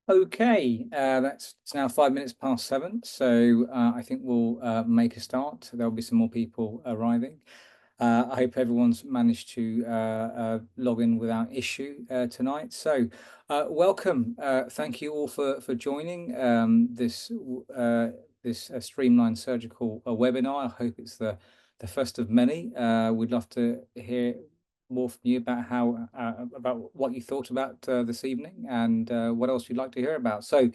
Okay, it's now 5 minutes past 7, so I think we'll make a start. There'll be some more people arriving. I hope everyone's managed to log in without issue tonight. So, welcome. Thank you all for joining this Streamline Surgical webinar. I hope it's the first of many. We'd love to hear more from you about about what you thought about this evening and what else you'd like to hear about. So,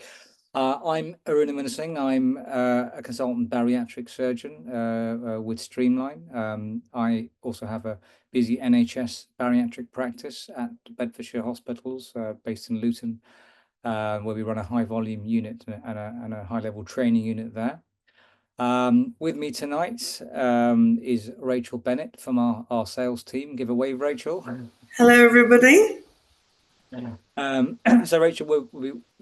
I'm Aruna Munasinghe. I'm a consultant bariatric surgeon with Streamline. I also have a busy NHS bariatric practice at Bedfordshire Hospitals, based in Luton, where we run a high volume unit and a high level training unit there. With me tonight is Rachel Bennett from our sales team. Give a wave, Rachel. Hello, everybody. So Rachel will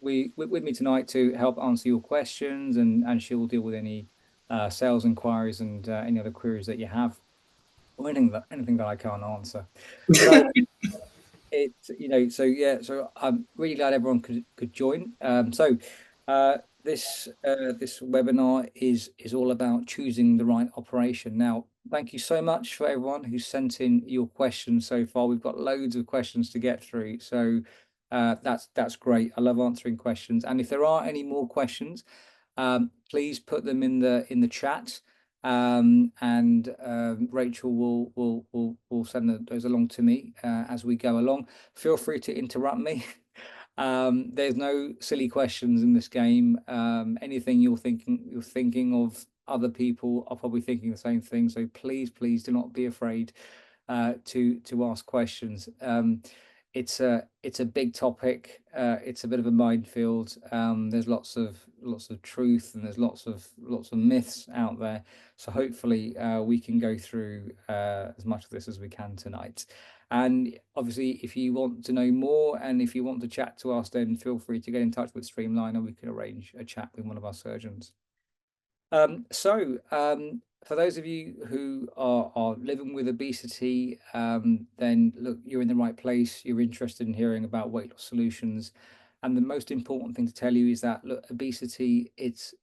with me tonight to help answer your questions, and she will deal with any sales inquiries and any other queries that you have, or anything that I can't answer. So so I'm really glad everyone could join. This webinar is all about choosing the right operation. Now, thank you so much for everyone who sent in your questions so far. We've got loads of questions to get through, so that's great. I love answering questions, and if there are any more questions, please put them in the chat. And Rachel will send those along to me as we go along. Feel free to interrupt me. There's no silly questions in this game. Anything you're thinking of, other people are probably thinking the same thing. So please do not be afraid to ask questions. It's a big topic. It's a bit of a minefield. There's lots of truth, and there's lots of myths out there. So hopefully we can go through as much of this as we can tonight. And obviously, if you want to know more and if you want to chat to us, then feel free to get in touch with Streamline, and we can arrange a chat with one of our surgeons. For those of you who are living with obesity, then look, you're in the right place. You're interested in hearing about weight loss solutions. And the most important thing to tell you is that, look, obesity, it's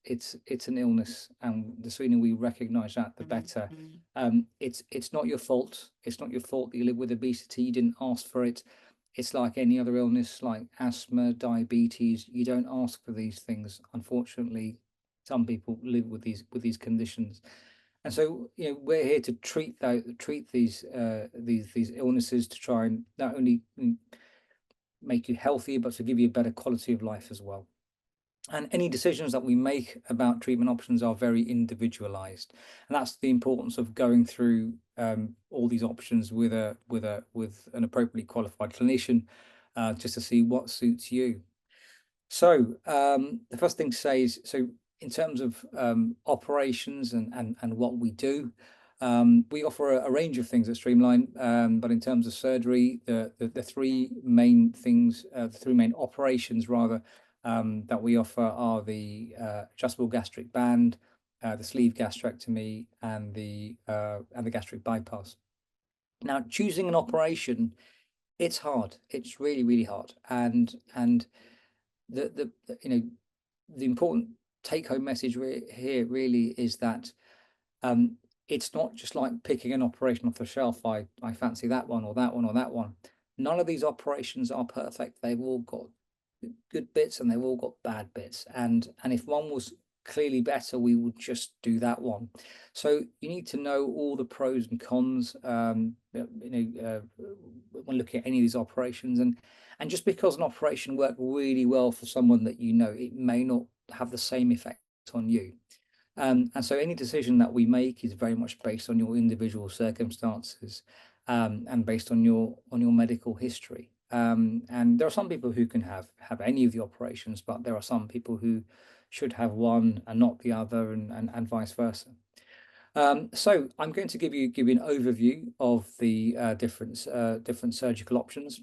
an illness, and the sooner we recognize that, the better. It's not your fault. It's not your fault that you live with obesity. You didn't ask for it. It's like any other illness, like asthma, diabetes. You don't ask for these things. Unfortunately, some people live with these conditions. And so, we're here to treat these illnesses, to try and not only make you healthier, but to give you a better quality of life as well. And any decisions that we make about treatment options are very individualized, and that's the importance of going through all these options with an appropriately qualified clinician, just to see what suits you. So the first thing to say is, so in terms of operations and what we do, we offer a range of things at Streamline, but in terms of surgery, the three main things, the three main operations rather, that we offer are the adjustable gastric band, the sleeve gastrectomy, and the gastric bypass. Now, choosing an operation, it's hard. It's really hard, and the important take-home message here really is that it's not just like picking an operation off the shelf. I fancy that one or that one or that one. None of these operations are perfect. They've all got good bits and they've all got bad bits. And if one was clearly better, we would just do that one. So you need to know all the pros and cons, when looking at any of these operations. And just because an operation worked really well for someone that it may not have the same effect on you. And so any decision that we make is very much based on your individual circumstances, and based on your medical history. And there are some people who can have any of the operations, but there are some people who should have one and not the other, and vice versa. So I'm going to give you an overview of the different surgical options.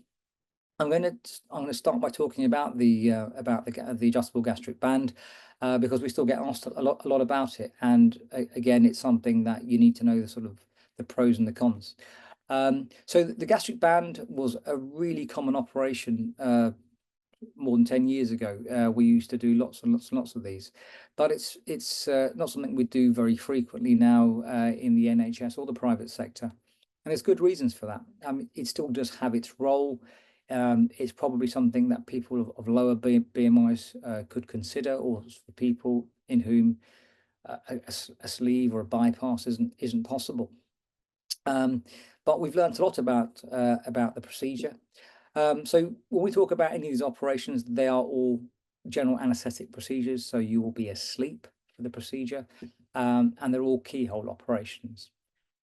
I'm going to start by talking about the adjustable gastric band, because we still get asked a lot about it, and again, it's something that you need to know the pros and the cons. So the gastric band was a really common operation more than 10 years ago, we used to do lots and lots and lots of these, but it's not something we do very frequently now in the NHS or the private sector. And there's good reasons for that. It still does have its role. It's probably something that people of lower BMIs could consider, or for people in whom a sleeve or a bypass isn't possible. But we've learned a lot about the procedure. So when we talk about any of these operations, they are all general anaesthetic procedures. So you will be asleep for the procedure, and they're all keyhole operations.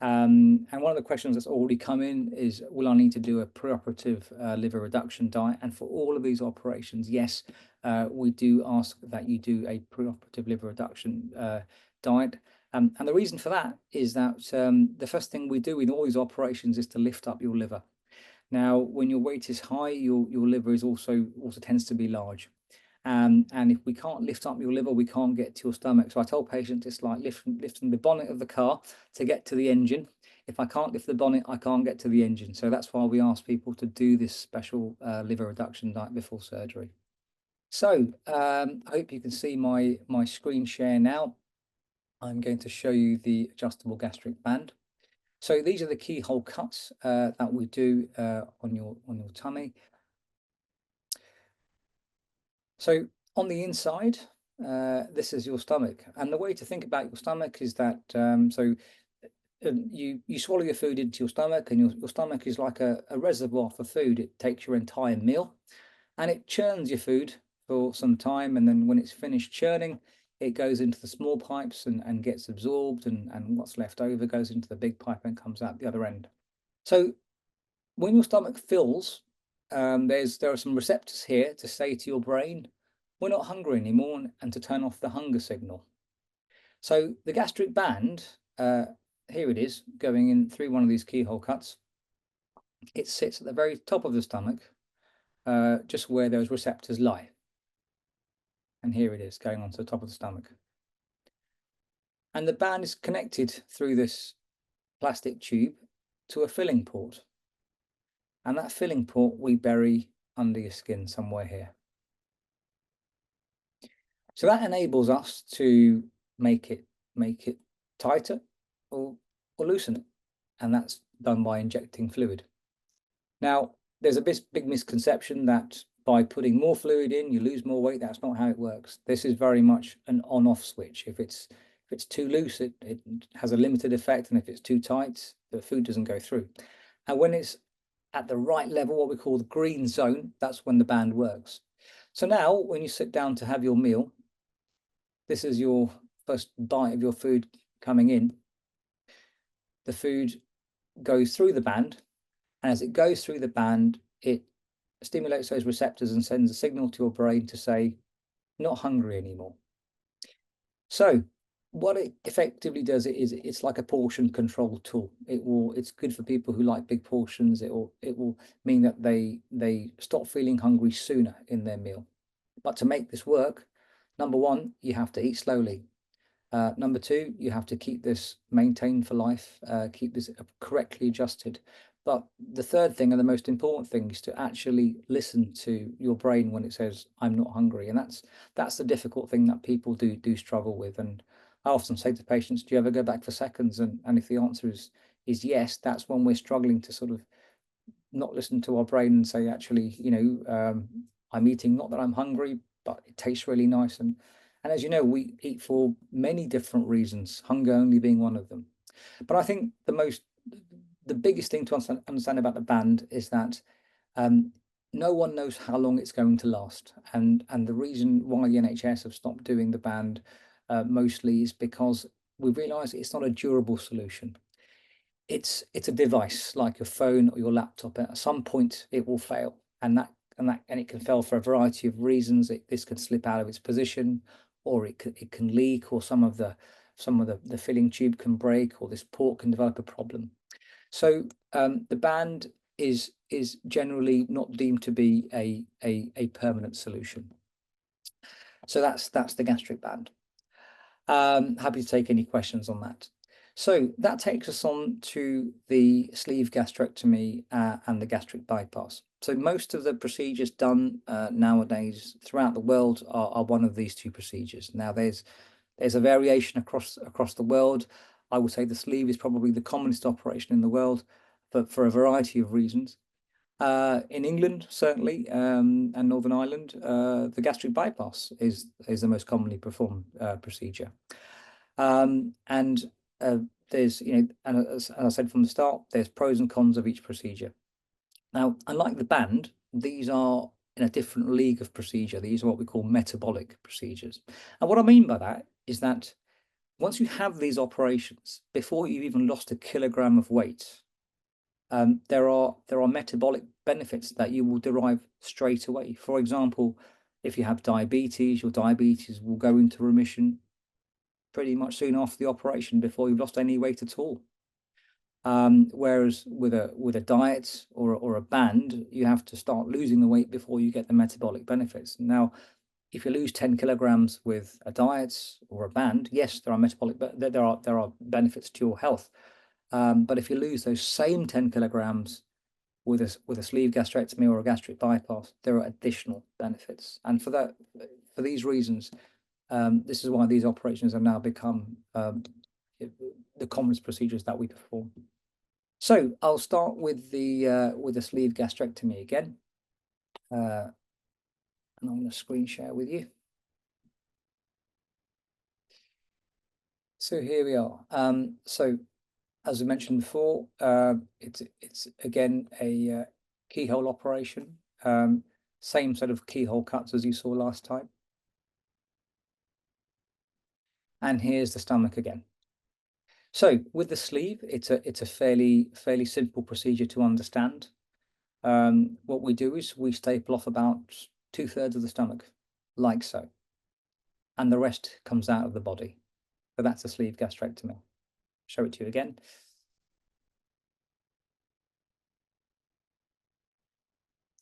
And one of the questions that's already come in is, will I need to do a preoperative liver reduction diet? And for all of these operations, yes, we do ask that you do a preoperative liver reduction diet. And the reason for that is that the first thing we do in all these operations is to lift up your liver. Now, when your weight is high, your liver is also tends to be large. And if we can't lift up your liver, we can't get to your stomach. So I tell patients it's like lifting the bonnet of the car to get to the engine. If I can't lift the bonnet, I can't get to the engine. So that's why we ask people to do this special liver reduction diet before surgery. So I hope you can see my screen share now. I'm going to show you the adjustable gastric band. So these are the keyhole cuts that we do on your tummy. So on the inside, this is your stomach, and the way to think about your stomach is that you swallow your food into your stomach, and your stomach is like a reservoir for food. It takes your entire meal, and it churns your food for some time, and then when it's finished churning, it goes into the small pipes and gets absorbed, and what's left over goes into the big pipe and comes out the other end. So when your stomach fills, there are some receptors here to say to your brain, we're not hungry anymore, and to turn off the hunger signal. So the gastric band, here it is, going in through one of these keyhole cuts. It sits at the very top of the stomach, just where those receptors lie. And here it is, going onto the top of the stomach. And the band is connected through this plastic tube to a filling port. And that filling port we bury under your skin somewhere here. So that enables us to make it tighter or loosen it. And that's done by injecting fluid. Now, there's a big misconception that by putting more fluid in, you lose more weight. That's not how it works. This is very much an on-off switch. If it's too loose, it has a limited effect. And if it's too tight, the food doesn't go through. And when it's at the right level, what we call the green zone, that's when the band works. So now when you sit down to have your meal, this is your first bite of your food coming in. The food goes through the band, and as it goes through the band, it stimulates those receptors and sends a signal to your brain to say, not hungry anymore. So what it effectively does is it's like a portion control tool. It's good for people who like big portions. It will mean that they stop feeling hungry sooner in their meal. But to make this work, number one, you have to eat slowly. Number two, you have to keep this maintained for life, keep this correctly adjusted. But the third thing, and the most important thing, is to actually listen to your brain when it says, I'm not hungry. And that's the difficult thing that people do struggle with. And I often say to patients, do you ever go back for seconds? And if the answer is yes, that's when we're struggling to sort of not listen to our brain and say, actually, I'm eating, not that I'm hungry, but it tastes really nice. And as you know, we eat for many different reasons, hunger only being one of them. But I think the biggest thing to understand about the band is that no one knows how long it's going to last. And the reason why the NHS have stopped doing the band mostly is because we realise it's not a durable solution. It's a device like your phone or your laptop. At some point, it will fail, and it can fail for a variety of reasons. This can slip out of its position, or it can leak, or some of the filling tube can break, or this port can develop a problem. So the band is generally not deemed to be a permanent solution. So that's the gastric band. Happy to take any questions on that. So that takes us on to the sleeve gastrectomy and the gastric bypass. So most of the procedures done nowadays throughout the world are one of these two procedures. Now there's a variation across the world. I would say the sleeve is probably the commonest operation in the world for a variety of reasons. In England, certainly, and Northern Ireland, the gastric bypass is the most commonly performed procedure. And there's, and as I said from the start, there's pros and cons of each procedure. Now, unlike the band, these are in a different league of procedure. These are what we call metabolic procedures. And what I mean by that is that once you have these operations, before you've even lost a kilogram of weight, there are metabolic benefits that you will derive straight away. For example, if you have diabetes, your diabetes will go into remission pretty much soon after the operation before you've lost any weight at all. Whereas with a diet or a band, you have to start losing the weight before you get the metabolic benefits. Now, if you lose 10 kilograms with a diet or a band, yes, there are metabolic, but there are benefits to your health. But if you lose those same 10 kilograms with a sleeve gastrectomy or a gastric bypass, there are additional benefits. And for these reasons, this is why these operations have now become the commonest procedures that we perform. So I'll start with the sleeve gastrectomy again, and I'm going to screen share with you. So here we are. So as I mentioned before, it's again a keyhole operation. Same set of keyhole cuts as you saw last time. And here's the stomach again. So with the sleeve, it's a fairly simple procedure to understand. What we do is we staple off about 2/3 of the stomach, like so, and the rest comes out of the body. So that's a sleeve gastrectomy. Show it to you again.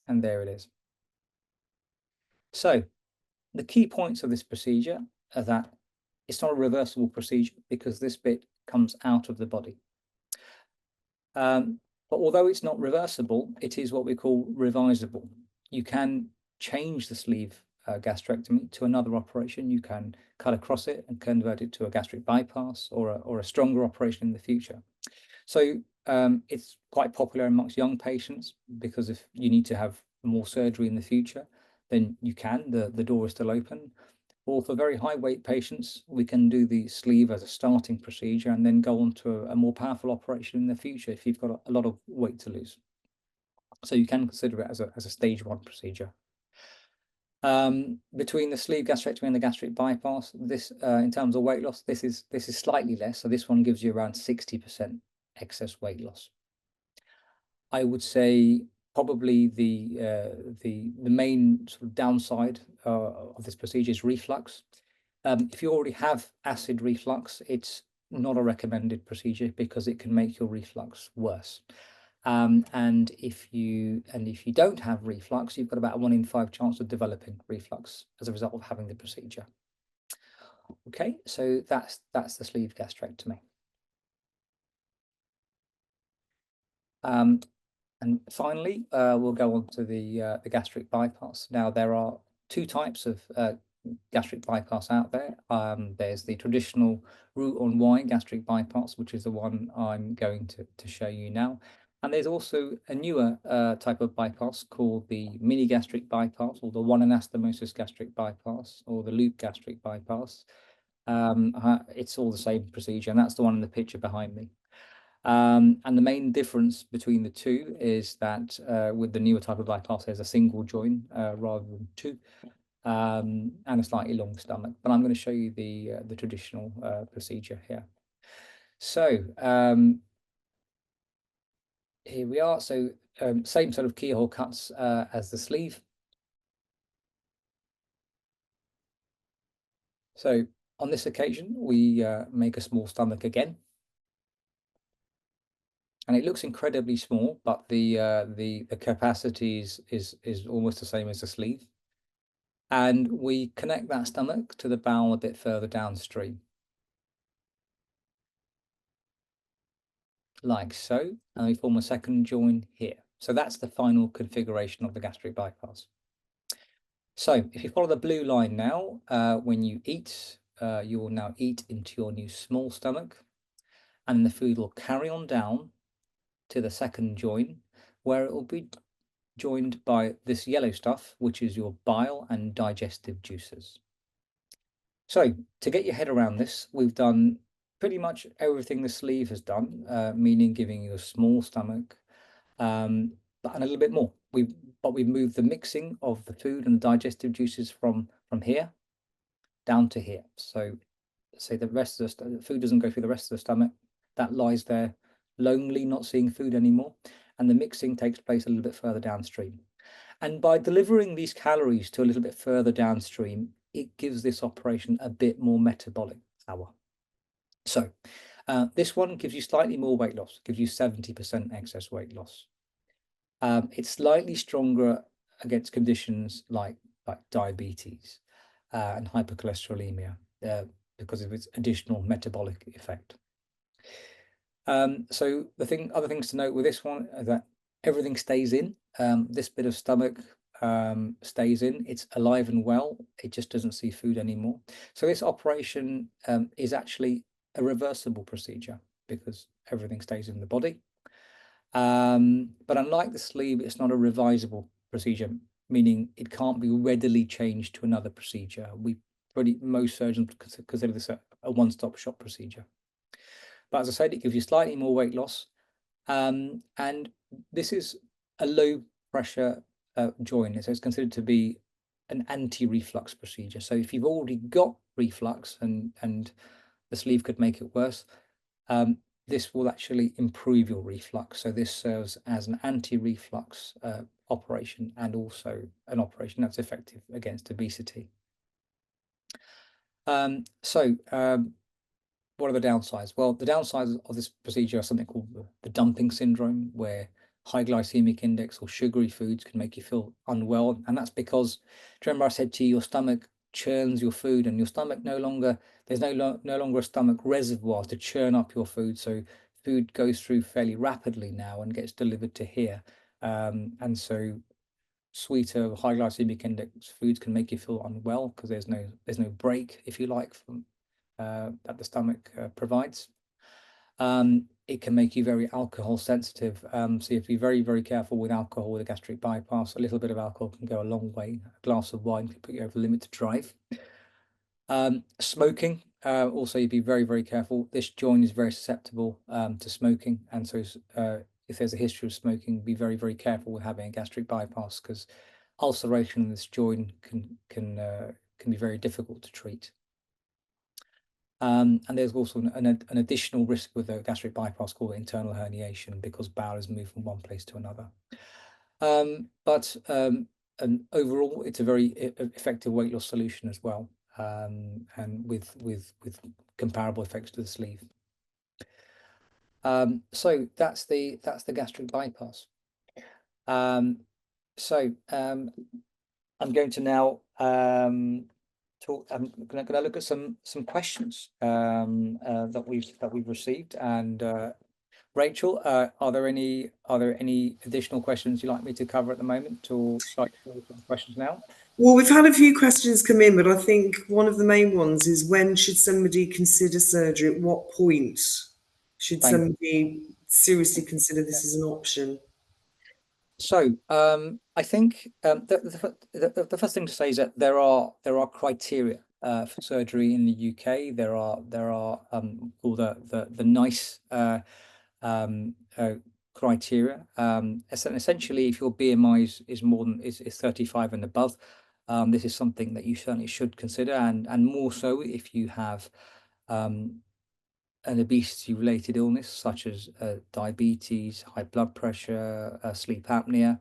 And there it is. So the key points of this procedure are that it's not a reversible procedure because this bit comes out of the body. But although it's not reversible, it is what we call revisable. You can change the sleeve gastrectomy to another operation. You can cut across it and convert it to a gastric bypass or a stronger operation in the future. So it's quite popular amongst young patients because if you need to have more surgery in the future, then you can, the door is still open. Or for very high weight patients, we can do the sleeve as a starting procedure and then go on to a more powerful operation in the future if you've got a lot of weight to lose. So you can consider it as a stage 1 procedure. Between the sleeve gastrectomy and the gastric bypass, this in terms of weight loss, this is slightly less. So this one gives you around 60% excess weight loss. I would say probably the main sort of downside of this procedure is reflux. If you already have acid reflux, it's not a recommended procedure because it can make your reflux worse. And if you don't have reflux, you've got about a 1 in 5 chance of developing reflux as a result of having the procedure. Okay, so that's the sleeve gastrectomy. And finally, we'll go on to the gastric bypass. Now, there are 2 types of gastric bypass out there. There's the traditional root-on-Y gastric bypass, which is the one I'm going to show you now. And there's also a newer type of bypass called the mini gastric bypass, or the one anastomosis gastric bypass, or the loop gastric bypass. It's all the same procedure, and that's the one in the picture behind me. And the main difference between the two is that with the newer type of bypass, there's a single join rather than 2, and a slightly long stomach. But I'm going to show you the traditional procedure here. So here we are. So same sort of keyhole cuts as the sleeve. So on this occasion, we make a small stomach again. And it looks incredibly small, but the capacity is almost the same as the sleeve. And we connect that stomach to the bowel a bit further downstream. like so, and we form a second join here. So that's the final configuration of the gastric bypass. So if you follow the blue line now, when you eat, you will now eat into your new small stomach, and the food will carry on down to the second join, where it will be joined by this yellow stuff, which is your bile and digestive juices. So to get your head around this, we've done pretty much everything the sleeve has done, meaning giving you a small stomach, but and a little bit more. We've moved the mixing of the food and the digestive juices from here down to here. So say the rest of the food doesn't go through the rest of the stomach, that lies there lonely, not seeing food anymore, and the mixing takes place a little bit further downstream. And by delivering these calories to a little bit further downstream, it gives this operation a bit more metabolic power. So this one gives you slightly more weight loss, gives you 70% excess weight loss. It's slightly stronger against conditions like diabetes and hypercholesterolemia because of its additional metabolic effect. So other things to note with this one is that everything stays in. This bit of stomach stays in. It's alive and well. It just doesn't see food anymore. So this operation is actually a reversible procedure because everything stays in the body. But unlike the sleeve, it's not a revisable procedure, meaning it can't be readily changed to another procedure. Most surgeons consider this a one-stop shop procedure. But as I said, it gives you slightly more weight loss. And this is a low pressure joint. So it's considered to be an anti-reflux procedure. So if you've already got reflux and the sleeve could make it worse, this will actually improve your reflux. So this serves as an anti-reflux operation and also an operation that's effective against obesity. What are the downsides? Well, the downsides of this procedure are something called the dumping syndrome, where high glycemic index or sugary foods can make you feel unwell. And that's because, do you remember I said to you, your stomach churns your food, and your stomach there's no longer a stomach reservoir to churn up your food. So food goes through fairly rapidly now and gets delivered to here. And so sweeter, high glycemic index foods can make you feel unwell because there's no break, if you like, from that the stomach provides. It can make you very alcohol sensitive. So you have to be very, very careful with alcohol with a gastric bypass. A little bit of alcohol can go a long way. A glass of wine can put you over the limit to drive. Smoking, also you'd be very, very careful. This joint is very susceptible to smoking. And so if there's a history of smoking, be very, very careful with having a gastric bypass because ulceration in this joint can be very difficult to treat. And there's also an additional risk with a gastric bypass called internal herniation because bowel is moved from one place to another. And overall, it's a very effective weight loss solution as well, and with comparable effects to the sleeve. So that's the gastric bypass. I'm going to now I'm going to look at some questions that we've received. And Rachel, are there any additional questions you'd like me to cover at the moment, or start questions now? Well, we've had a few questions come in, but I think one of the main ones is when should somebody consider surgery? At what point should Thank somebody seriously consider this as an option? So I think the first thing to say is that there are criteria for surgery in the UK. There are all the NICE criteria. Essentially, if your BMI is more than is 35 and above, this is something that you certainly should consider, and more so if you have an obesity-related illness such as diabetes, high blood pressure, sleep apnea,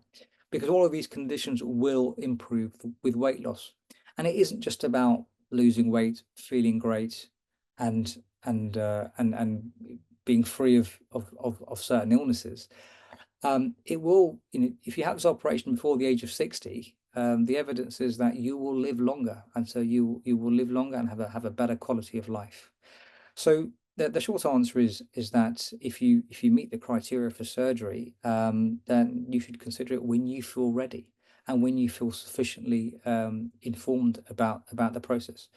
because all of these conditions will improve with weight loss. And it isn't just about losing weight, feeling great, and being free of certain illnesses. It will, if you have this operation before the age of 60, the evidence is that you will live longer, and so you will live longer and have a better quality of life. So The short answer is that if you meet the criteria for surgery, then you should consider it when you feel ready and when you feel sufficiently informed about the process.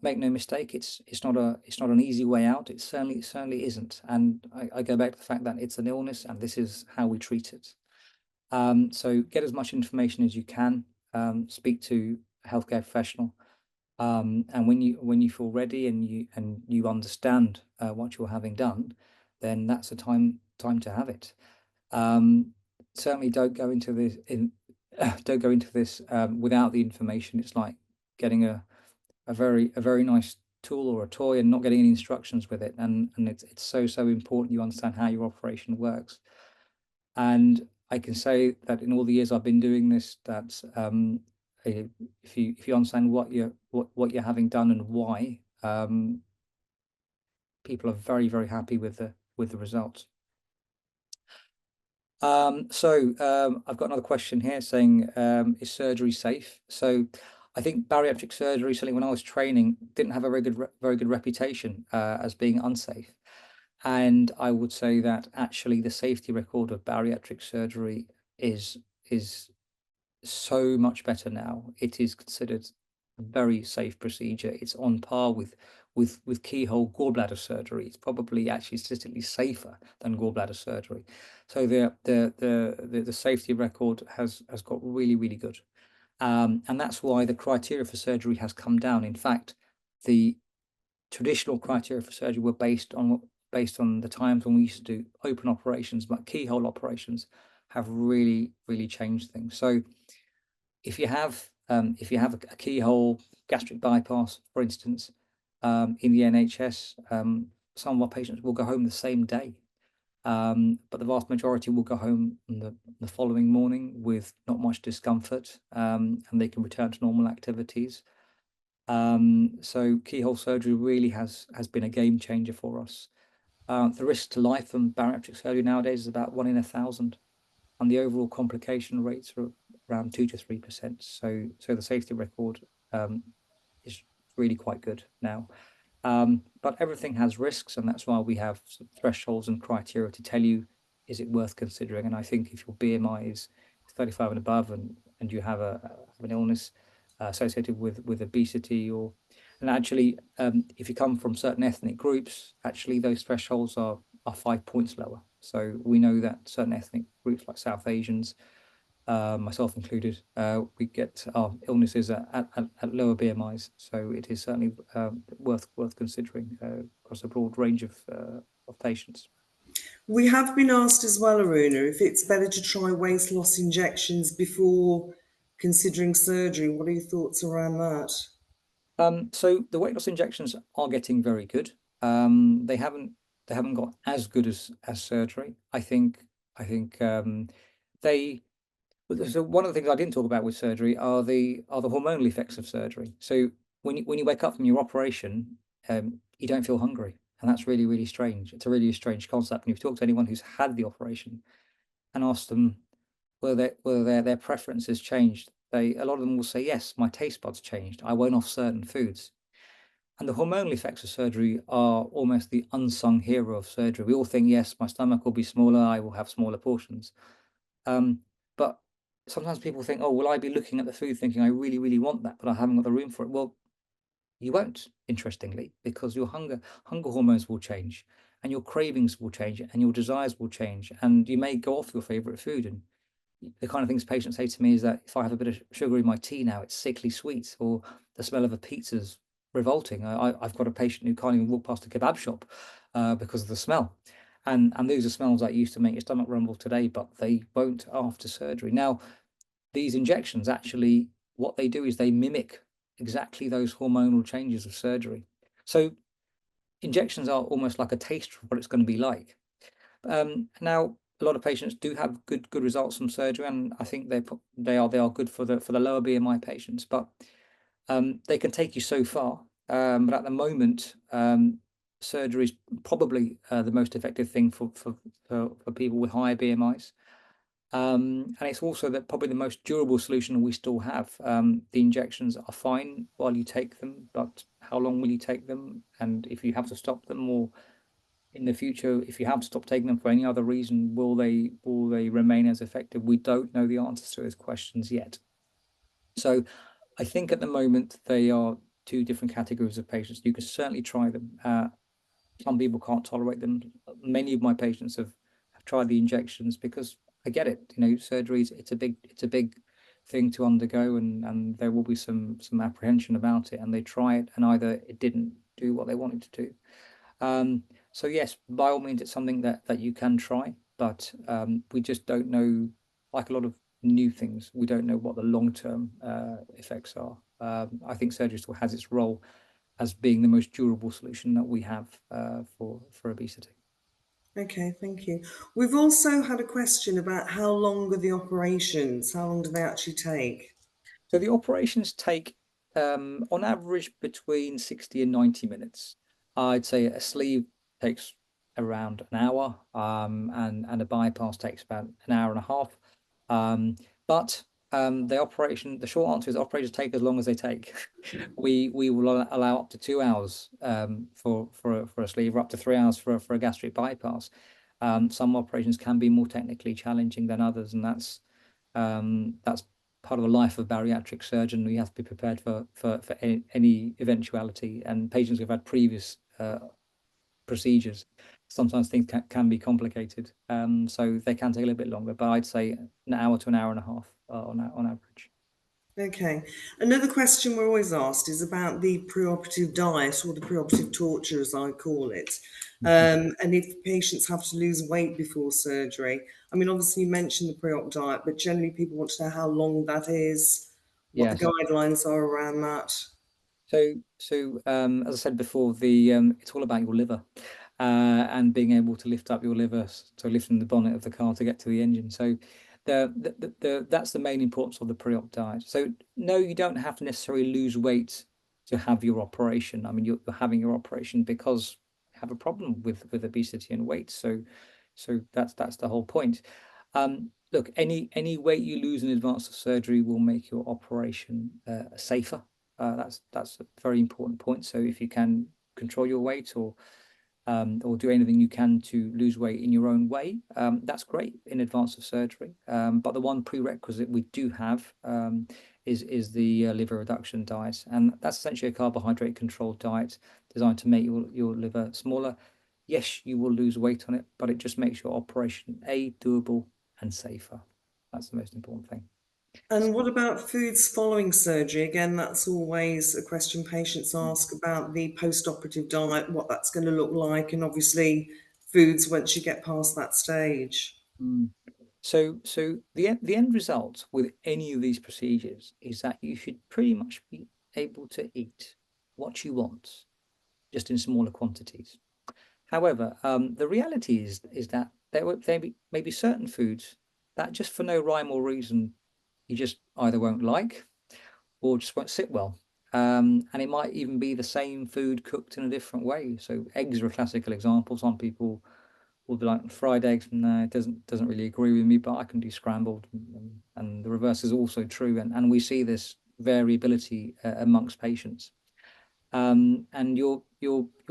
Make no mistake, it's not an easy way out. It certainly isn't. And I go back to the fact that it's an illness, and this is how we treat it. So get as much information as you can. Speak to a healthcare professional. And when you feel ready and you understand what you're having done, then that's the time to have it. Um, Certainly don't go into this don't go into this without the information. It's like getting a very nice tool or a toy and not getting any instructions with it. And it's so important you understand how your operation works. And I can say that in all the years I've been doing this, that if you understand what you're having done and why, people are very happy with the results. I've got another question here saying, is surgery safe? So I think bariatric surgery, certainly when I was training, didn't have a very good reputation as being unsafe. And I would say that actually the safety record of bariatric surgery is so much better now. It is considered a very safe procedure. It's on par with keyhole gallbladder surgery. It's probably actually statistically safer than gallbladder surgery. So the safety record has got really good. And that's why the criteria for surgery has come down. In fact, the traditional criteria for surgery were based on the times when we used to do open operations, but keyhole operations have really changed things. So if you have a keyhole gastric bypass, for instance, in the NHS, some of our patients will go home the same day, but the vast majority will go home on the following morning with not much discomfort, and they can return to normal activities. So keyhole surgery really has been a game changer for us. The risk to life from bariatric surgery nowadays is about 1 in 1,000, and the overall complication rates are around 2 to 3%. So the safety record is really quite good now. But everything has risks, and that's why we have thresholds and criteria to tell you, is it worth considering? And I think if your BMI is 35 and above, and you have an illness associated with obesity, and actually, if you come from certain ethnic groups, actually those thresholds are 5 points lower. So we know that certain ethnic groups like South Asians, myself included, we get our illnesses at lower BMIs. So it is certainly worth considering across a broad range of patients. We have been asked as well, Aruna, if it's better to try weight loss injections before considering surgery. What are your thoughts around that? So the weight loss injections are getting very good. They haven't got as good as surgery. I think they. So one of the things I didn't talk about with surgery are the hormonal effects of surgery. So when you wake up from your operation, you don't feel hungry, and that's really strange. It's a really strange concept. And if you talk to anyone who's had the operation and ask them whether their preferences changed, a lot of them will say, yes, my taste buds changed. I went off certain foods. And the hormonal effects of surgery are almost the unsung hero of surgery. We all think, yes, my stomach will be smaller, I will have smaller portions. But sometimes people think, oh, will I be looking at the food thinking, I really want that, but I haven't got the room for it? Well, you won't, interestingly, because your hunger hormones will change, and your cravings will change, and your desires will change, and you may go off your favorite food. And the kind of things patients say to me is that if I have a bit of sugar in my tea now, it's sickly sweet, or the smell of a pizza's revolting. I've got a patient who can't even walk past a kebab shop because of the smell. And these are smells that used to make your stomach rumble today, but they won't after surgery. Now, these injections actually, what they do is they mimic exactly those hormonal changes of surgery. So injections are almost like a taste of what it's going to be like. Now, a lot of patients do have good results from surgery, and I think they are good for the lower BMI patients, but they can take you so far. But at the moment, surgery is probably the most effective thing for people with higher BMIs. And it's also that probably the most durable solution we still have. The injections are fine while you take them, but how long will you take them? And if you have to stop them, or in the future, if you have to stop taking them for any other reason, will they remain as effective? We don't know the answers to those questions yet. So I think at the moment they are two different categories of patients. You can certainly try them. Some people can't tolerate them. Many of my patients have tried the injections because I get it. Surgeries, it's a big thing to undergo, and there will be some apprehension about it. And they try it, and either it didn't do what they wanted to do. So yes, by all means, it's something that you can try, but we just don't know. Like a lot of new things, we don't know what the long-term effects are. I think surgery still has its role as being the most durable solution that we have for obesity. Okay, thank you. We've also had a question about how long are the operations? How long do they actually take? So the operations take, on average, between 60 and 90 minutes. I'd say a sleeve takes around an hour, and a bypass takes about an hour and a half. Um, but the short answer is operations take as long as they take. We will allow up to 2 hours for a sleeve, or up to 3 hours for a gastric bypass. Some operations can be more technically challenging than others, and that's part of the life of a bariatric surgeon. We have to be prepared for any eventuality. And patients who've had previous procedures, sometimes things can be complicated. So they can take a little bit longer, but I'd say an hour to an hour and a half on average. Okay. Another question we're always asked is about the preoperative diet or the preoperative torture, as I call it. Mhm. And if patients have to lose weight before surgery. I mean, obviously, you mentioned the pre-op diet, but generally people want to know how long that is, what the Yes. guidelines are around that. As I said before, it's all about your liver, and being able to lift up your liver, so lifting the bonnet of the car to get to the engine. So, that's the main importance of the pre-op diet. So, no, you don't have to necessarily lose weight to have your operation. I mean, you're having your operation because you have a problem with obesity and weight. So that's the whole point. Look, any weight you lose in advance of surgery will make your operation safer. That's a very important point. So if you can control your weight, or do anything you can to lose weight in your own way, that's great in advance of surgery. But the one prerequisite we do have, is the liver reduction diet, and that's essentially a carbohydrate controlled diet designed to make your liver smaller. Yes, you will lose weight on it, but it just makes your operation doable and safer. That's the most important thing. And what about foods following surgery? Again, that's always a question patients ask about the post-operative diet, what that's going to look like, and obviously foods once you get past that stage. Mm. So the end result with any of these procedures is that you should pretty much be able to eat what you want, just in smaller quantities. However, the reality is that there may be certain foods that just for no rhyme or reason you just either won't like or just won't sit well. And it might even be the same food cooked in a different way. So eggs are a classical example. Some people will be like fried eggs. No, it doesn't really agree with me, but I can do scrambled, and the reverse is also true. And we see this variability amongst patients. And your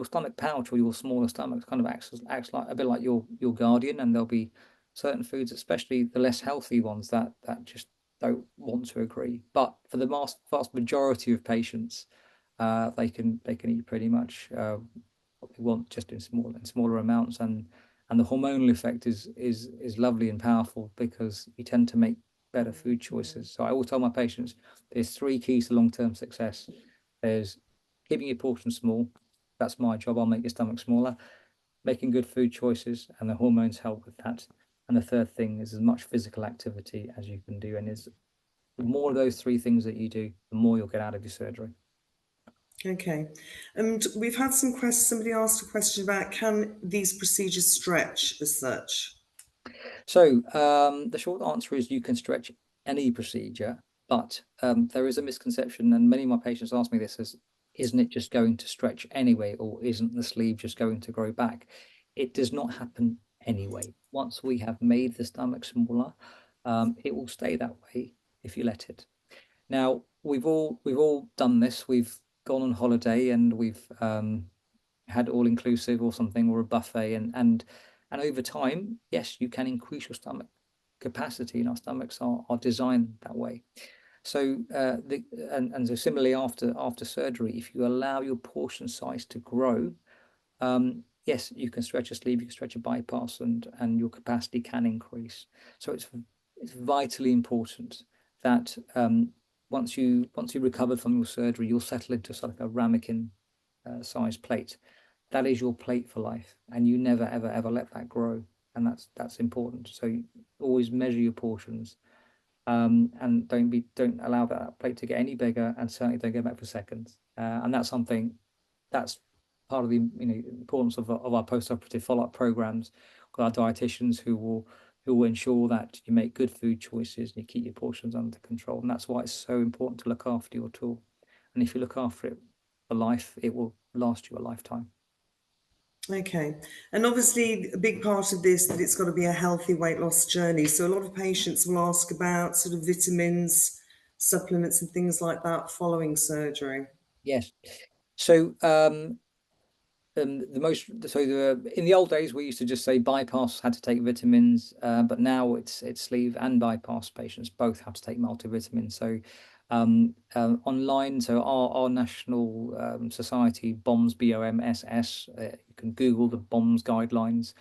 stomach pouch, or your smaller stomach, kind of acts like a bit like your guardian, and there'll be certain foods, especially the less healthy ones, that just don't want to agree. But for the vast majority of patients, they can eat pretty much what they want, just in smaller amounts, and the hormonal effect is lovely and powerful because you tend to make better food choices. So I always tell my patients there's three keys to long-term success. There's keeping your portion small. That's my job. I'll make your stomach smaller. Making good food choices, and the hormones help with that. And the third thing is as much physical activity as you can do. And is the more of those three things that you do, the more you'll get out of your surgery. Okay. And we've had some questions. Somebody asked a question about can these procedures stretch as such? So the short answer is you can stretch any procedure, but there is a misconception, and many of my patients ask me this: isn't it just going to stretch anyway, or isn't the sleeve just going to grow back? It does not happen anyway. Once we have made the stomach smaller, it will stay that way if you let it. Now, we've all done this. We've gone on holiday and we've had all inclusive or something, or a buffet, and over time, yes, you can increase your stomach capacity, and our stomachs are designed that way. So and so similarly after surgery, if you allow your portion size to grow, yes, you can stretch a sleeve, you can stretch a bypass, and your capacity can increase. So it's vitally important that once you recover from your surgery, you'll settle into sort of a ramekin size plate. That is your plate for life, and you never ever ever let that grow, and that's important. So you always measure your portions, and don't allow that plate to get any bigger, and certainly don't go back for seconds. And that's something that's part of the importance of our post-operative follow-up programs with our dietitians who will ensure that you make good food choices and you keep your portions under control. And that's why it's so important to look after your tool. And if you look after it for life, it will last you a lifetime. Okay. And obviously, a big part of this that it's got to be a healthy weight loss journey. So a lot of patients will ask about sort of vitamins, supplements, and things like that following surgery. Yes. So in the old days we used to just say bypass had to take vitamins, but now it's sleeve and bypass patients both have to take multivitamins. So online, so our national society, BOMS, BOMSS, you can Google the BOMS guidelines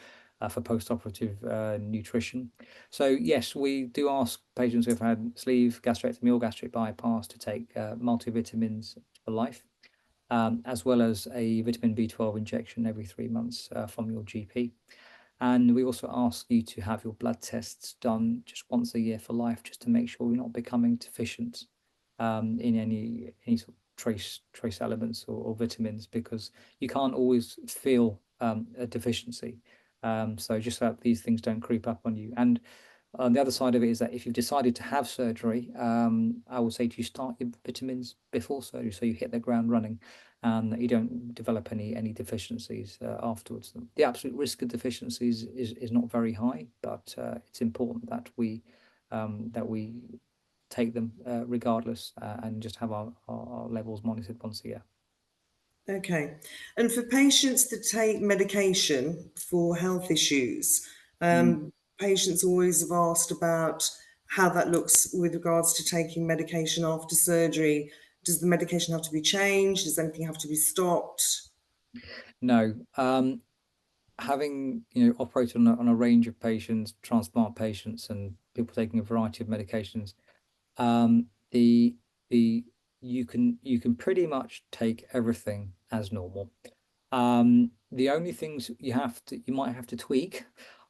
for post-operative nutrition. So yes, we do ask patients who have had sleeve gastrectomy or gastric bypass to take multivitamins for life, as well as a vitamin B12 injection every 3 months from your GP. And we also ask you to have your blood tests done just once a year for life, just to make sure you're not becoming deficient in any sort of trace elements or vitamins, because you can't always feel a deficiency. So just so that these things don't creep up on you. And on the other side of it is that if you've decided to have surgery, I would say to start your vitamins before surgery, so you hit the ground running, and that you don't develop any deficiencies afterwards. The absolute risk of deficiencies is not very high, but it's important that we take them regardless, and just have our levels monitored once a year. Okay. And for patients that take medication for health issues, Mm. patients always have asked about how that looks with regards to taking medication after surgery. Does the medication have to be changed? Does anything have to be stopped? No, having operated on a range of patients, transplant patients, and people taking a variety of medications, um, the the you can pretty much take everything as normal. The only things you might have to tweak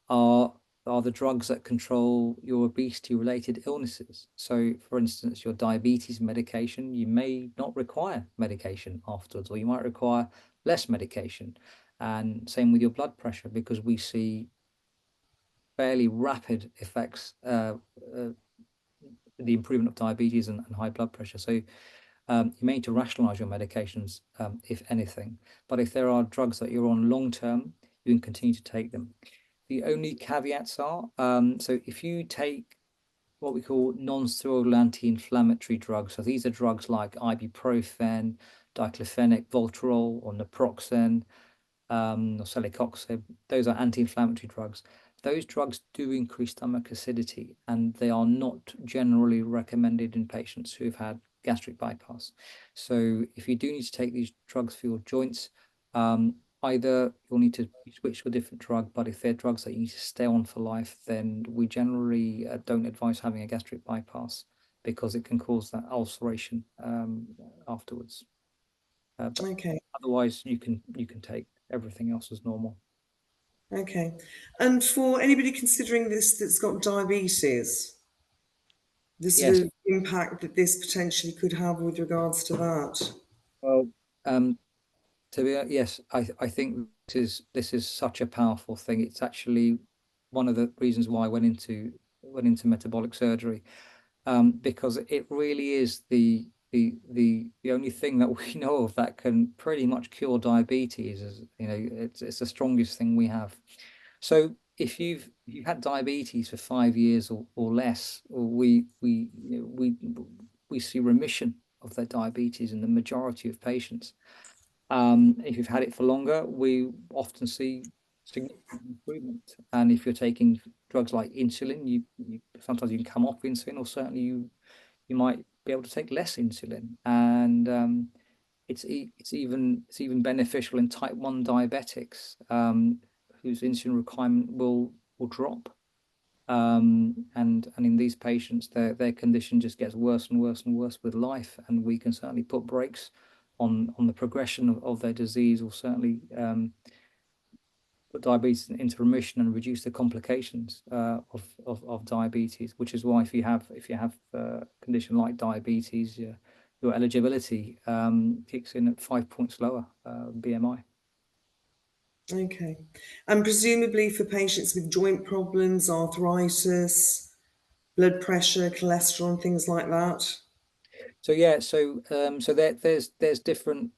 are are the drugs that control your obesity related illnesses. So, for instance, your diabetes medication, you may not require medication afterwards, or you might require less medication. And same with your blood pressure, because we see fairly rapid effects, the improvement of diabetes and high blood pressure. So you may need to rationalize your medications, if anything. But if there are drugs that you're on long term, you can continue to take them. The only caveats are, so if you take what we call non-steroidal anti-inflammatory drugs, so these are drugs like ibuprofen, diclofenac, Voltarol, or naproxen, or celecoxib. Those are anti-inflammatory drugs. Those drugs do increase stomach acidity, and they are not generally recommended in patients who've had gastric bypass. So if you do need to take these drugs for your joints, either you'll need to switch to a different drug, but if they're drugs that you need to stay on for life, then we generally don't advise having a gastric bypass, because it can cause that ulceration afterwards. But Okay. otherwise, you can take everything else as normal. Okay. And for anybody considering this that's got diabetes, the sort Yes. of impact that this potentially could have with regards to that. Well, um, yes, I think this is such a powerful thing. It's actually one of the reasons why I went into metabolic surgery, because it really is the only thing that we know of that can pretty much cure diabetes. Is it's the strongest thing we have. So if you've had diabetes for 5 years or less, or we see remission of their diabetes in the majority of patients. If you've had it for longer, we often see significant improvement. And if you're taking drugs like insulin, you sometimes you can come off insulin, or certainly you might be able to take less insulin. And it's even beneficial in type 1 diabetics, whose insulin requirement will drop. And in these patients, their condition just gets worse and worse and worse with life, and we can certainly put brakes on the progression of their disease, or certainly put diabetes into remission and reduce the complications of diabetes. Which is why if you have a condition like diabetes, your eligibility kicks in at 5 points lower BMI. Okay. And presumably for patients with joint problems, arthritis, blood pressure, cholesterol, and things like that. So yeah, so there's different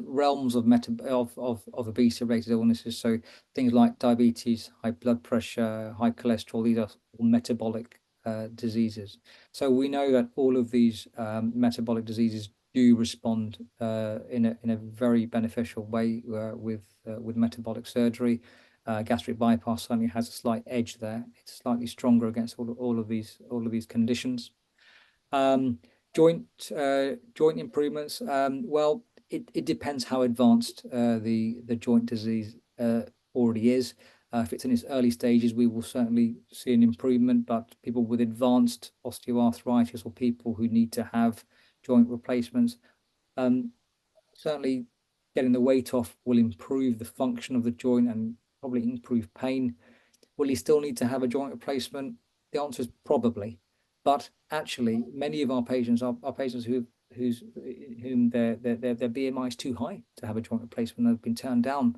realms of obesity related illnesses. So things like diabetes, high blood pressure, high cholesterol, these are all metabolic diseases. So we know that all of these metabolic diseases do respond in a very beneficial way with metabolic surgery. Gastric bypass certainly has a slight edge there. It's slightly stronger against all of these conditions. Um, joint improvements. Well, it depends how advanced the joint disease already is. If it's in its early stages, we will certainly see an improvement. But people with advanced osteoarthritis, or people who need to have joint replacements, um, certainly getting the weight off will improve the function of the joint and probably improve pain. Will he still need to have a joint replacement? The answer is probably. But actually, many of our patients are patients whom their BMI is too high to have a joint replacement. They've been turned down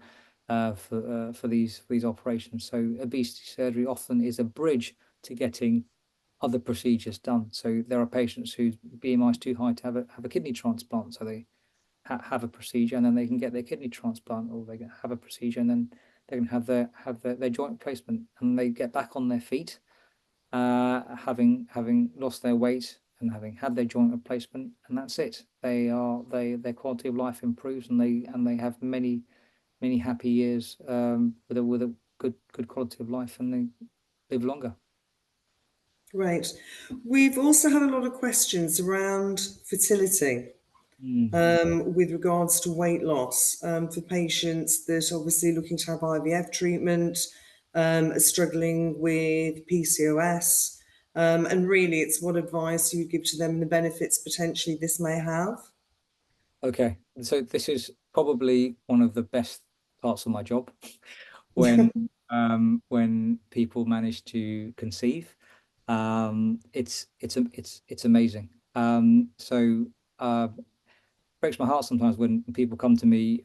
for these operations. So obesity surgery often is a bridge to getting other procedures done. So there are patients whose BMI is too high to have a kidney transplant. So they have a procedure, and then they can get their kidney transplant, or they can have a procedure, and then they can have their joint replacement, and they get back on their feet, having lost their weight and having had their joint replacement, and that's it. Their quality of life improves, and they have many happy years with a good quality of life, and they live longer. Great. We've also had a lot of questions around fertility. Mm. With regards to weight loss for patients that obviously looking to have IVF treatment, are struggling with PCOS, and really it's what advice you give to them and the benefits potentially this may have. Okay, so this is probably one of the best parts of my job, when people manage to conceive. It's amazing. So breaks my heart sometimes when people come to me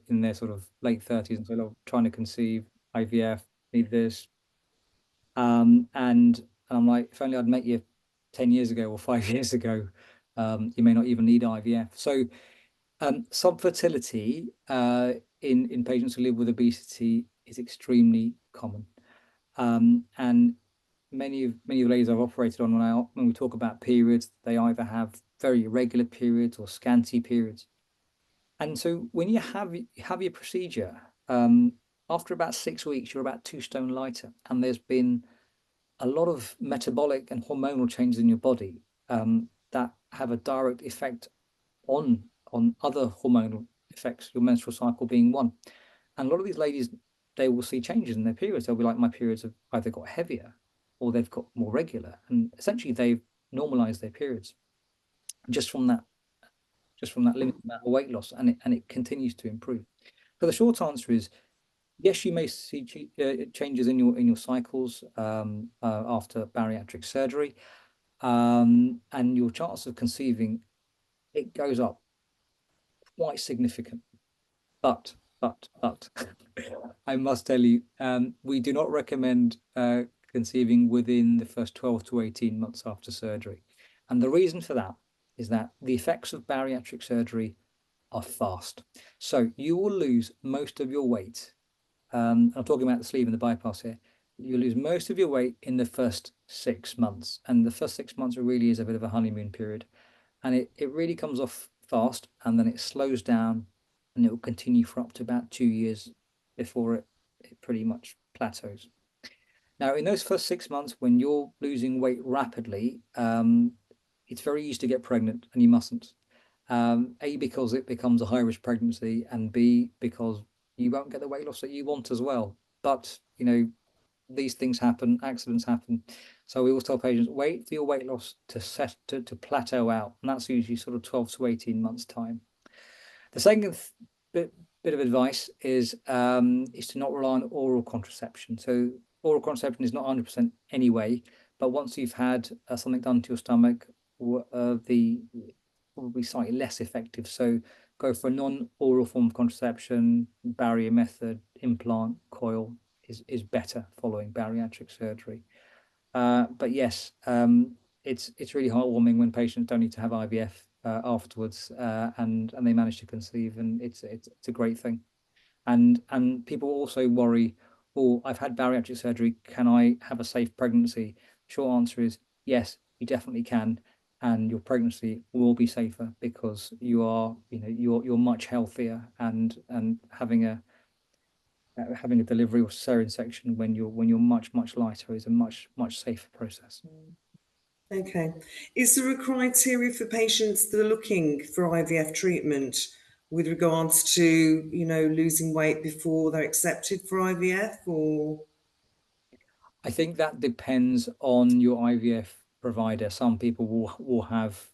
in their sort of late 30s and say, "Oh, trying to conceive, IVF, need this." And I'm like, if only I'd met you 10 years ago or 5 years ago, you may not even need IVF. So subfertility in patients who live with obesity is extremely common. And many of the ladies I've operated on, when we talk about periods, they either have very irregular periods or scanty periods. And so when you have your procedure, after about 6 weeks, you're about 2 stone lighter, and there's been a lot of metabolic and hormonal changes in your body that have a direct effect on other hormonal effects, your menstrual cycle being one. And a lot of these ladies, they will see changes in their periods. They'll be like, my periods have either got heavier or they've got more regular. And essentially they've normalized their periods just from that, just from that limited amount of weight loss. And it continues to improve. So the short answer is yes, you may see changes in your cycles after bariatric surgery. And your chance of conceiving, it goes up quite significant. But I must tell you, we do not recommend conceiving within the first 12 to 18 months after surgery. And the reason for that is that the effects of bariatric surgery are fast. So you will lose most of your weight. I'm talking about the sleeve and the bypass here. you lose most of your weight in the first 6 months. And the first 6 months really is a bit of a honeymoon period. And it really comes off fast and then it slows down and it will continue for up to about 2 years before it pretty much plateaus. Now, in those first 6 months, when you're losing weight rapidly, it's very easy to get pregnant and you mustn't. A, because it becomes a high risk pregnancy, and B, because you won't get the weight loss that you want as well. But, these things happen, accidents happen. So we always tell patients, wait for your weight loss to plateau out. And that's usually sort of 12 to 18 months time. The second bit of advice is to not rely on oral contraception. So oral contraception is not 100% anyway, but once you've had something done to your stomach, the probably slightly less effective. So go for a non-oral form of contraception, barrier method, implant, coil is better following bariatric surgery. But yes, it's really heartwarming when patients don't need to have IVF afterwards, and they manage to conceive, and it's a great thing. And people also worry, oh, I've had bariatric surgery. Can I have a safe pregnancy? Short answer is yes, you definitely can, and your pregnancy will be safer because you're much healthier, and having a delivery or cesarean section when you're much lighter is a much safer process. Okay. Is there a criteria for patients that are looking for IVF treatment with regards to, losing weight before they're accepted for IVF or? I think that depends on your IVF provider. Some people will have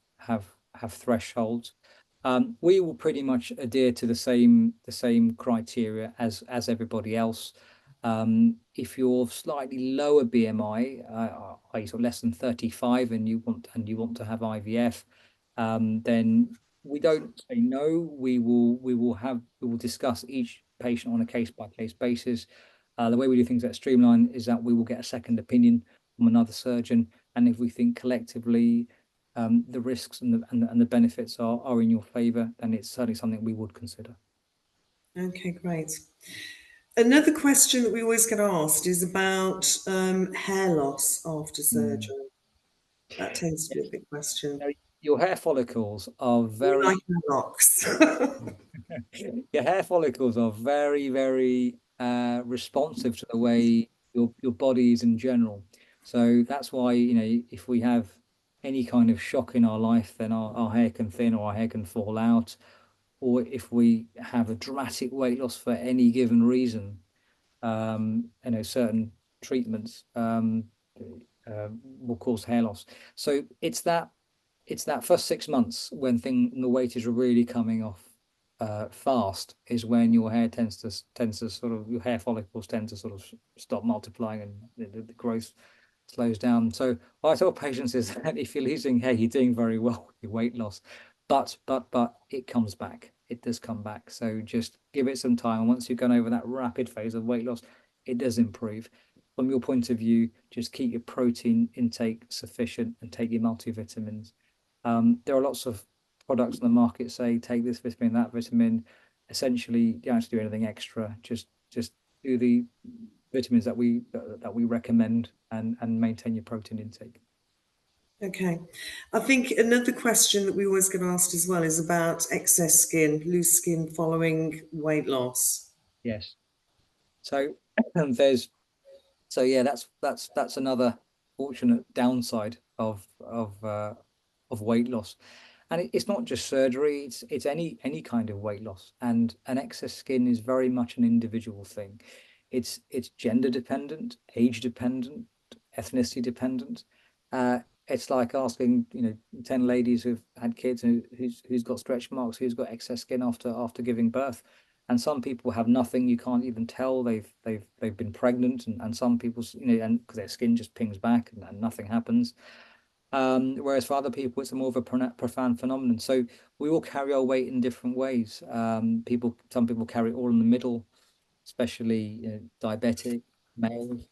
thresholds. We will pretty much adhere to the same criteria as everybody else. If you're slightly lower BMI, i.e. sort of less than 35, and you want to have IVF, then we don't say no. We will discuss each patient on a case by case basis. The way we do things at Streamline is that we will get a second opinion from another surgeon, and if we think collectively the risks and the benefits are in your favour, then it's certainly something we would consider. Okay, great. Another question that we always get asked is about hair loss after Mm. surgery. That tends to be a Yes. big question. Now, your hair follicles are We very like hair locks. your hair follicles are very, very responsive to the way your body is in general. So that's why, if we have any kind of shock in our life, then our hair can thin or our hair can fall out. Or if we have a dramatic weight loss for any given reason, certain treatments will cause hair loss. So it's that first 6 months when the weight is really coming off fast, is when your hair tends to sort of your hair follicles tend to sort of stop multiplying, and the growth slows down. So what I tell patients is that if you're losing hair, you're doing very well with your weight loss, but it comes back. It does come back. So just give it some time. And once you've gone over that rapid phase of weight loss, it does improve. From your point of view, just keep your protein intake sufficient and take your multivitamins. There are lots of products on the market say take this vitamin, that vitamin. Essentially, you don't have to do anything extra. Just do the vitamins that we recommend, and maintain your protein intake. Okay. I think another question that we always get asked as well is about excess skin, loose skin following weight loss. Yes. So there's so yeah, that's another fortunate downside of weight loss. And it's not just surgery, it's any kind of weight loss. And an excess skin is very much an individual thing. It's gender dependent, age dependent, ethnicity dependent. Uh, it's like asking, 10 ladies who've had kids who's got stretch marks, who's got excess skin after giving birth. And some people have nothing, you can't even tell they've been pregnant, and some people's, and because their skin just pings back, and nothing happens. Whereas for other people, it's a more of a profound phenomenon. So we all carry our weight in different ways. Some people carry it all in the middle, especially diabetic males.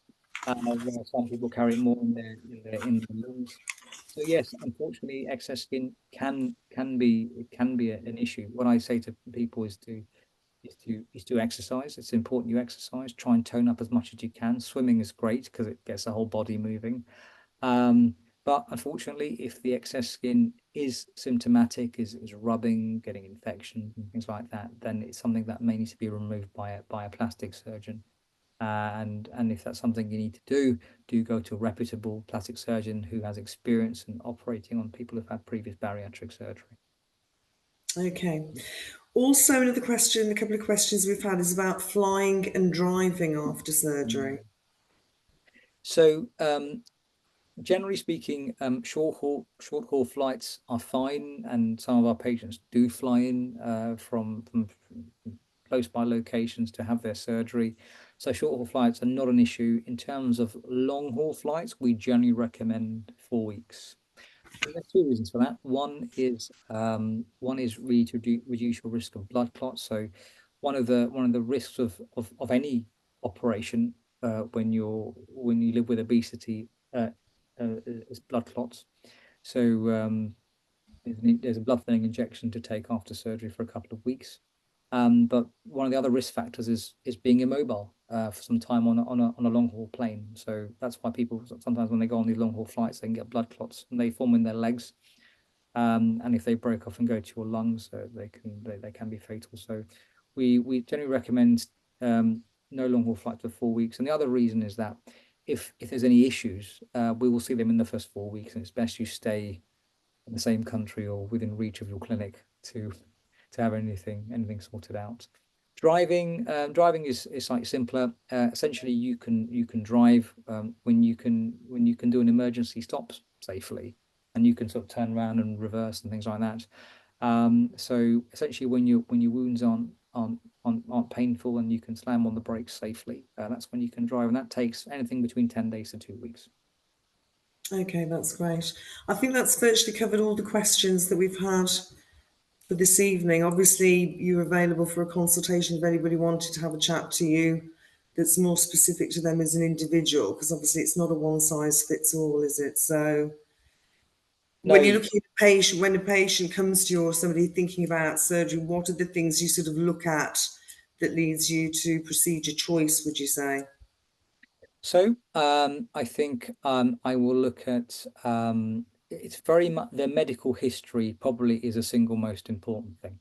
Whereas some people carry it more in their lungs. So yes, unfortunately, excess skin can be an issue. What I say to people is to is to exercise. It's important you exercise. Try and tone up as much as you can. Swimming is great because it gets the whole body moving. Um, but unfortunately, if the excess skin is symptomatic, is rubbing, getting infections and things like that, then it's something that may need to be removed by a plastic surgeon. And if that's something you need to do go to a reputable plastic surgeon who has experience in operating on people who've had previous bariatric surgery. Okay. Also, another question, a couple of questions we've had is about flying and driving after surgery. Mm. So generally speaking, short haul flights are fine, and some of our patients do fly in from close by locations to have their surgery. So short haul flights are not an issue. In terms of long haul flights, we generally recommend 4 weeks. There's two reasons for that. One is really to reduce your risk of blood clots. So one of the risks of any operation when you live with obesity uh, is blood clots. So there's a blood thinning injection to take after surgery for a couple of weeks. But one of the other risk factors is being immobile for some time on a long haul plane. So that's why people sometimes when they go on these long haul flights, they can get blood clots and they form in their legs. And if they break off and go to your lungs, they can be fatal. So we generally recommend no long haul flights for 4 weeks. And the other reason is that if there's any issues, we will see them in the first 4 weeks, and it's best you stay in the same country or within reach of your clinic to have anything sorted out. Driving is slightly simpler. Essentially, you can drive when you can do an emergency stop safely, and you can sort of turn around and reverse and things like that. So essentially, when your wounds aren't painful and you can slam on the brakes safely, that's when you can drive, and that takes anything between 10 days to 2 weeks. Okay, that's great. I think that's virtually covered all the questions that we've had for this evening. Obviously, you're available for a consultation if anybody wanted to have a chat to you that's more specific to them as an individual, because obviously it's not a one size fits all, is it? So when No, you're looking at a patient, when a patient comes to you or somebody thinking about surgery, what are the things you sort of look at that leads you to procedure choice, would you say? so I think I will look at it's very much their medical history probably is a single most important thing.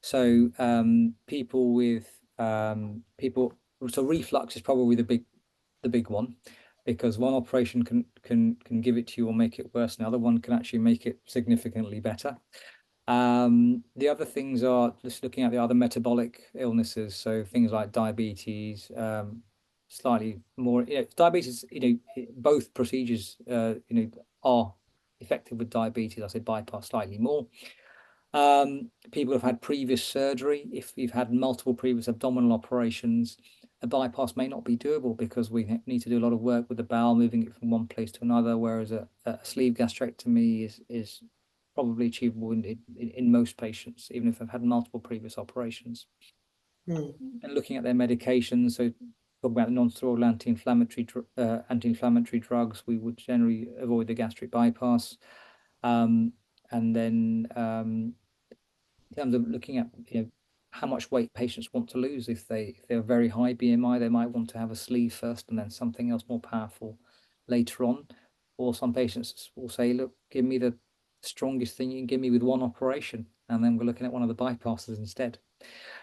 So people so reflux is probably the big one because one operation can give it to you or make it worse, and the other one can actually make it significantly better. The other things are just looking at the other metabolic illnesses, so things like diabetes, slightly more, diabetes, both procedures, are effective with diabetes. I say bypass slightly more. People have had previous surgery. If you've had multiple previous abdominal operations, a bypass may not be doable because we need to do a lot of work with the bowel, moving it from one place to another, whereas a sleeve gastrectomy is probably achievable in most patients, even if they've had multiple previous operations. Hmm. And looking at their medications, so talk about the non-steroidal anti-inflammatory drugs, we would generally avoid the gastric bypass. And then in terms of looking at how much weight patients want to lose, if they're very high BMI, they might want to have a sleeve first and then something else more powerful later on. Or some patients will say, look, give me the strongest thing you can give me with one operation, and then we're looking at one of the bypasses instead.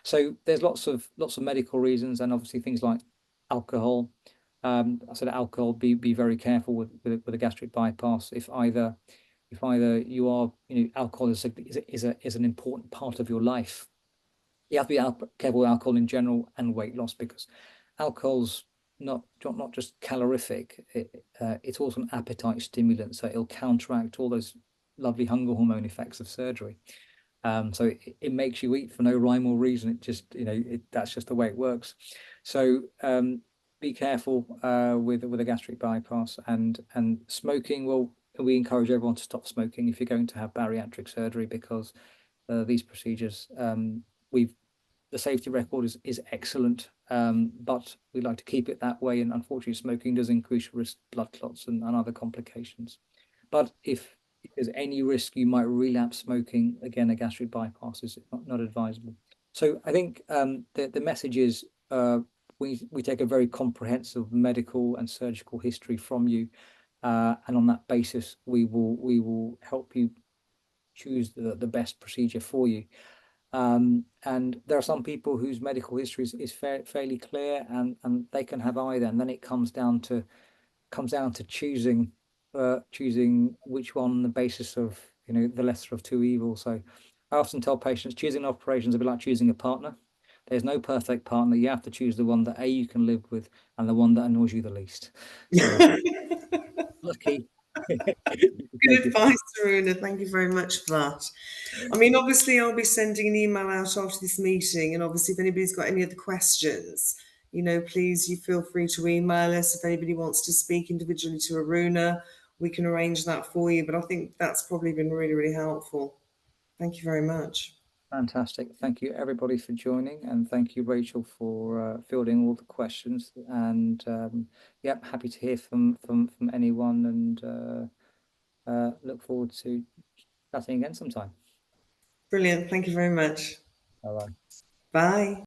So there's lots of medical reasons, and obviously things like alcohol. I said alcohol. Be very careful with a gastric bypass. If either you are, alcohol is an important part of your life. You have to be careful with alcohol in general and weight loss because alcohol's not just calorific. It's also an appetite stimulant, so it'll counteract all those lovely hunger hormone effects of surgery. So it makes you eat for no rhyme or reason. It just, that's just the way it works. So be careful with a gastric bypass and smoking. Well, we encourage everyone to stop smoking if you're going to have bariatric surgery because these procedures, we've the safety record is excellent, but we like to keep it that way. And unfortunately, smoking does increase your risk of blood clots and other complications. But if there's any risk you might relapse smoking, again, a gastric bypass is not advisable. So I think the message is we take a very comprehensive medical and surgical history from you, and on that basis we will help you choose the best procedure for you. And there are some people whose medical history is fairly clear, and they can have either, and then it comes down to choosing which one on the basis of the lesser of two evils. So I often tell patients choosing an operation is a bit like choosing a partner. There's no perfect partner. You have to choose the one that A, you can live with, and the one that annoys you the least. So lucky you can take Good your advice, Aruna. Thank you very much for that. I mean, obviously, I'll be sending an email out after this meeting, and obviously, if anybody's got any other questions, please, you feel free to email us. If anybody wants to speak individually to Aruna, we can arrange that for you. But I think that's probably been really, really helpful. Thank you very much. Fantastic. Thank you, everybody, for joining, and thank you, Rachel, for fielding all the questions. And yep, happy to hear from anyone, and look forward to chatting again sometime. Brilliant. Thank you very much. Bye bye. Bye.